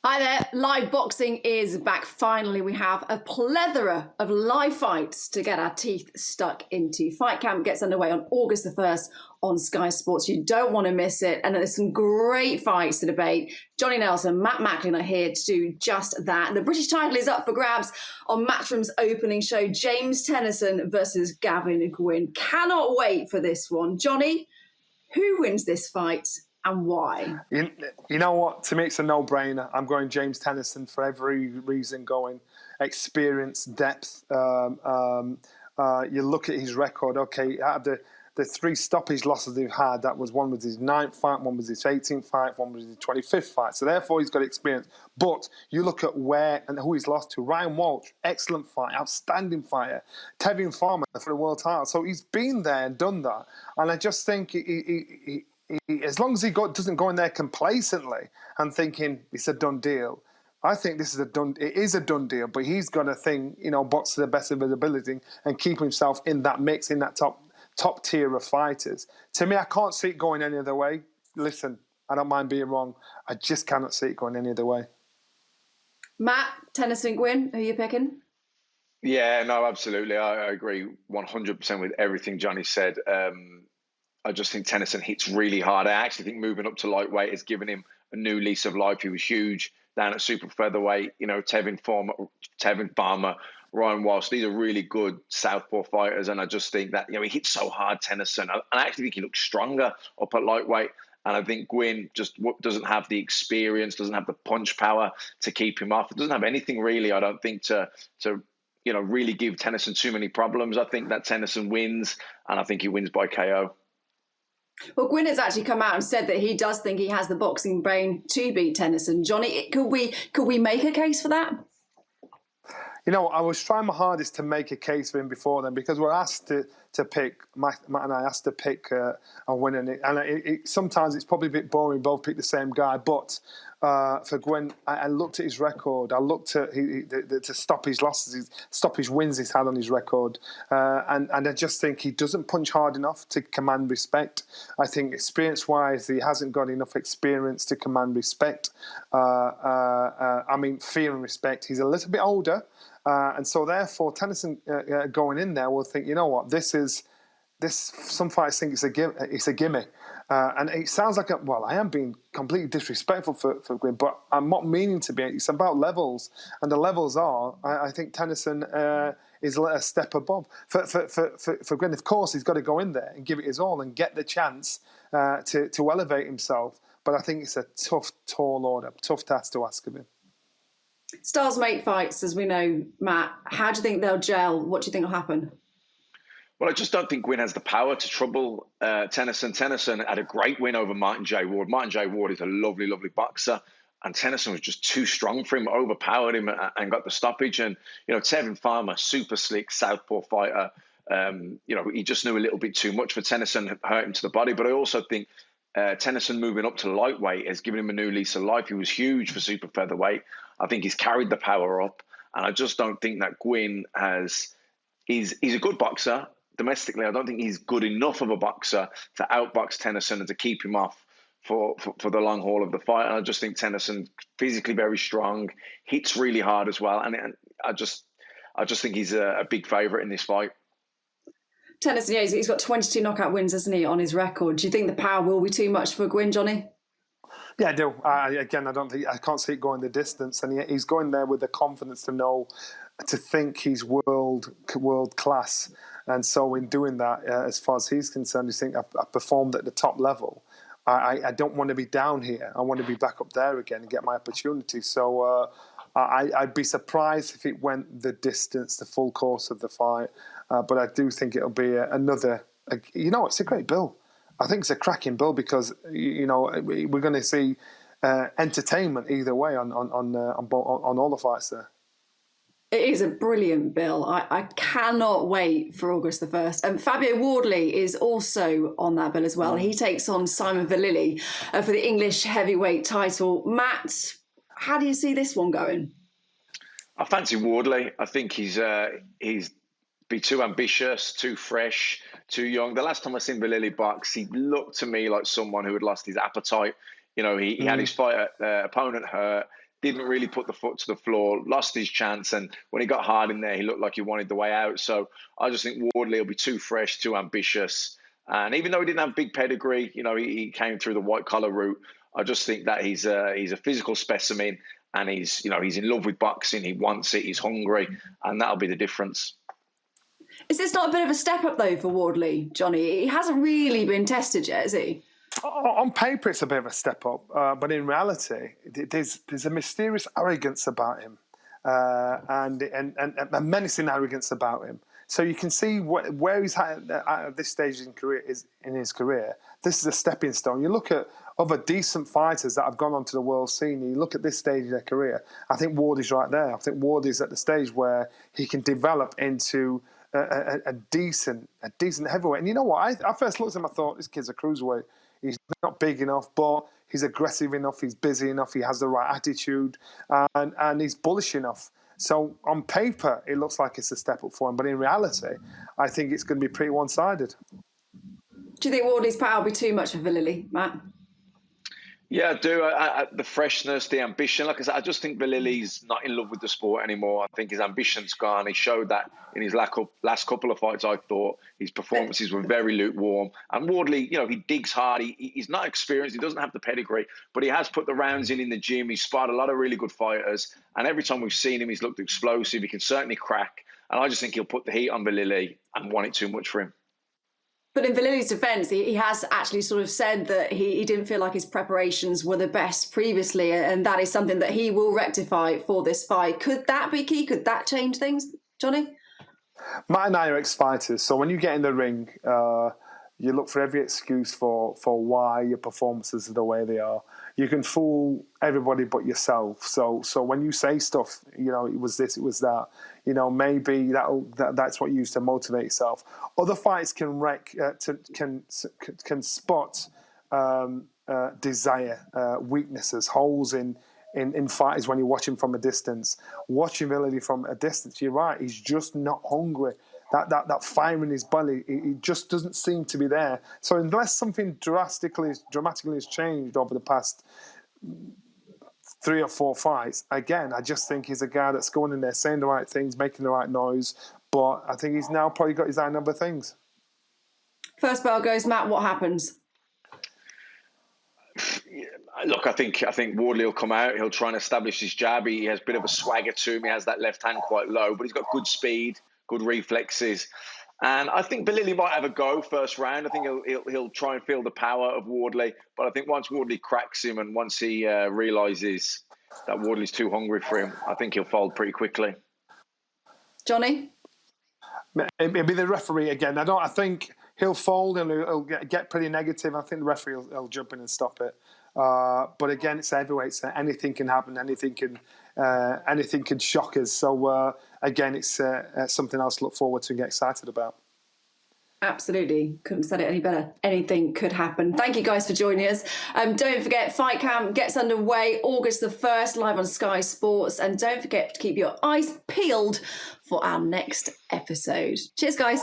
Hi there, live boxing is back finally. We have a plethora of live fights to get our teeth stuck into. Fight Camp gets underway on August the 1st on Sky Sports. You don't want to miss it. And there's some great fights to debate. Johnny Nelson, Matt Macklin are here to do just that. The British title is up for grabs on Matchroom's opening show. James Tennyson versus Gavin Gwynne. Cannot wait for this one. Johnny, who wins this fight? And why? You know what? To me, it's a no-brainer. I'm going James Tennyson for every reason going. Experience, depth. You look at his record. Okay, out of the three stoppage losses they've had, one was his 9th fight, one was his 18th fight, one was his 25th fight. So therefore, he's got experience. But you look at where and who he's lost to. Ryan Walsh, excellent fight, outstanding fighter. Tevin Farmer for the world title. So he's been there and done that. And I just think as long as he doesn't go in there complacently and thinking it's a done deal, I think it is a done deal, but he's got to box to the best of his ability and keep himself in that mix, in that top tier of fighters. To me, I can't see it going any other way. Listen, I don't mind being wrong. I just cannot see it going any other way. Matt, Tennyson, Gwynne, who are you picking? Yeah, no, absolutely. I agree 100% with everything Johnny said. I just think Tennyson hits really hard. I actually think moving up to lightweight has given him a new lease of life. He was huge down at super featherweight. You know, Tevin Farmer, Ryan Walsh, these are really good southpaw fighters. And I just think that, he hits so hard, Tennyson. I actually think he looks stronger up at lightweight. And I think Gwynne just doesn't have the experience, doesn't have the punch power to keep him off. It doesn't have anything really, I don't think, to really give Tennyson too many problems. I think that Tennyson wins, and I think he wins by KO. Well, Gwynne has actually come out and said that he does think he has the boxing brain to beat Tennyson. Johnny, could we make a case for that? I was trying my hardest to make a case for him before then, because we're asked to pick, Matt and I asked to pick a winner. And sometimes it's probably a bit boring, we both pick the same guy. But for Gwynne, I looked at his record. I looked at to stop his losses, stop his wins he's had on his record. And I just think he doesn't punch hard enough to command respect. I think experience-wise, he hasn't got enough experience to command respect. Fear and respect. He's a little bit older. And so therefore, Tennyson going in there will think, you know what, some fighters think it's a gimme. And it sounds like, I am being completely disrespectful for Gwynne, but I'm not meaning to be. It's about levels. And the levels are, I think Tennyson is a step above. For Gwynne, of course, he's got to go in there and give it his all and get the chance to elevate himself. But I think it's a tough, tall order, tough task to ask of him. Stars make fights, as we know, Matt. How do you think they'll gel? What do you think will happen? Well, I just don't think Gwynne has the power to trouble Tennyson. Tennyson had a great win over Martin J. Ward. Martin J. Ward is a lovely, lovely boxer. And Tennyson was just too strong for him, overpowered him and got the stoppage. And, Tevin Farmer, super slick southpaw fighter. He just knew a little bit too much for Tennyson, hurt him to the body. But I also think Tennyson moving up to lightweight has given him a new lease of life. He was huge for super featherweight. I think he's carried the power up. And I just don't think that Gwynne he's a good boxer. Domestically, I don't think he's good enough of a boxer to outbox Tennyson and to keep him off for the long haul of the fight. And I just think Tennyson, physically very strong, hits really hard as well. And I just think he's a big favourite in this fight. Tennyson, yeah, he's got 22 knockout wins, hasn't he, on his record? Do you think the power will be too much for Gwynne, Johnny? Yeah, I do. I can't see it going the distance. And he's going there with the confidence to think he's world class. And so in doing that, as far as he's concerned, he's thinking, I've performed at the top level. I don't want to be down here. I want to be back up there again and get my opportunity. So I'd be surprised if it went the distance, the full course of the fight. But I do think it'll be it's a great bill. I think it's a cracking bill because, we're going to see entertainment either way on all the fights there. It is a brilliant bill. I cannot wait for August the 1st. And Fabio Wardley is also on that bill as well. He takes on Simon Vallily for the English heavyweight title. Matt, how do you see this one going? I fancy Wardley. I think he's be too ambitious, too fresh, too young. The last time I seen Vallily box, he looked to me like someone who had lost his appetite. He had his opponent hurt. didn't really put the foot to the floor, lost his chance, and when he got hard in there, he looked like he wanted the way out. So I just think Wardley will be too fresh, too ambitious. And even though he didn't have big pedigree, he came through the white collar route. I just think that he's a physical specimen, and he's in love with boxing. He wants it. He's hungry, and that'll be the difference. Is this not a bit of a step up though for Wardley, Johnny? He hasn't really been tested yet, has he? On paper, it's a bit of a step up, but in reality, there's a mysterious arrogance about him, and a menacing arrogance about him. So you can see where he's at this stage in his career. This is a stepping stone. You look at other decent fighters that have gone onto the world scene. You look at this stage of their career. I think Wardley's right there. I think Wardley's at the stage where he can develop into a decent heavyweight. And you know what? I first looked at him, I thought, this kid's a cruiserweight. He's not big enough, but he's aggressive enough, he's busy enough, he has the right attitude, and he's bullish enough. So on paper, it looks like it's a step up for him, but in reality, I think it's going to be pretty one-sided. Do you think Wardley's power will be too much for Vallily, Matt? Yeah, I do. The freshness, the ambition. Like I said, I just think Vallily's not in love with the sport anymore. I think his ambition's gone. He showed that in his last couple of fights, I thought. His performances were very lukewarm. And Wardley, he digs hard. He's not experienced. He doesn't have the pedigree, but he has put the rounds in the gym. He's sparred a lot of really good fighters. And every time we've seen him, he's looked explosive. He can certainly crack. And I just think he'll put the heat on Vallily and want it too much for him. But in Vallily's defence, he has actually sort of said that he didn't feel like his preparations were the best previously, and that is something that he will rectify for this fight. Could that be key? Could that change things, Johnny? Matt and I are ex-fighters, so when you get in the ring, you look for every excuse for why your performances are the way they are. You can fool everybody but yourself. So when you say stuff, it was this, it was that, maybe that's what you use to motivate yourself. Other fights can spot desire, weaknesses, holes in fighters when you watch him from a distance. Watching Vallily from a distance, you're right, he's just not hungry. That fire in his belly, it just doesn't seem to be there. So unless something dramatically has changed over the past 3 or 4 fights, again, I just think he's a guy that's going in there, saying the right things, making the right noise, but I think he's now probably got his eye on other things. First bell goes, Matt, what happens? Look, I think Wardley will come out. He'll try and establish his jab. He has a bit of a swagger to him. He has that left hand quite low, but he's got good speed, good reflexes. And I think Vallily might have a go first round. I think he'll try and feel the power of Wardley. But I think once Wardley cracks him and once he realises that Wardley's too hungry for him, I think he'll fold pretty quickly. Johnny? It'll be the referee again. I think he'll fold and he'll get pretty negative. I think the referee will jump in and stop it. But again, it's heavyweight, so anything can happen. Anything can shock us. So again, it's something else to look forward to and get excited about. Absolutely. Couldn't have said it any better. Anything could happen. Thank you guys for joining us. Don't forget, Fight Camp gets underway August the 1st, live on Sky Sports. And don't forget to keep your eyes peeled for our next episode. Cheers, guys.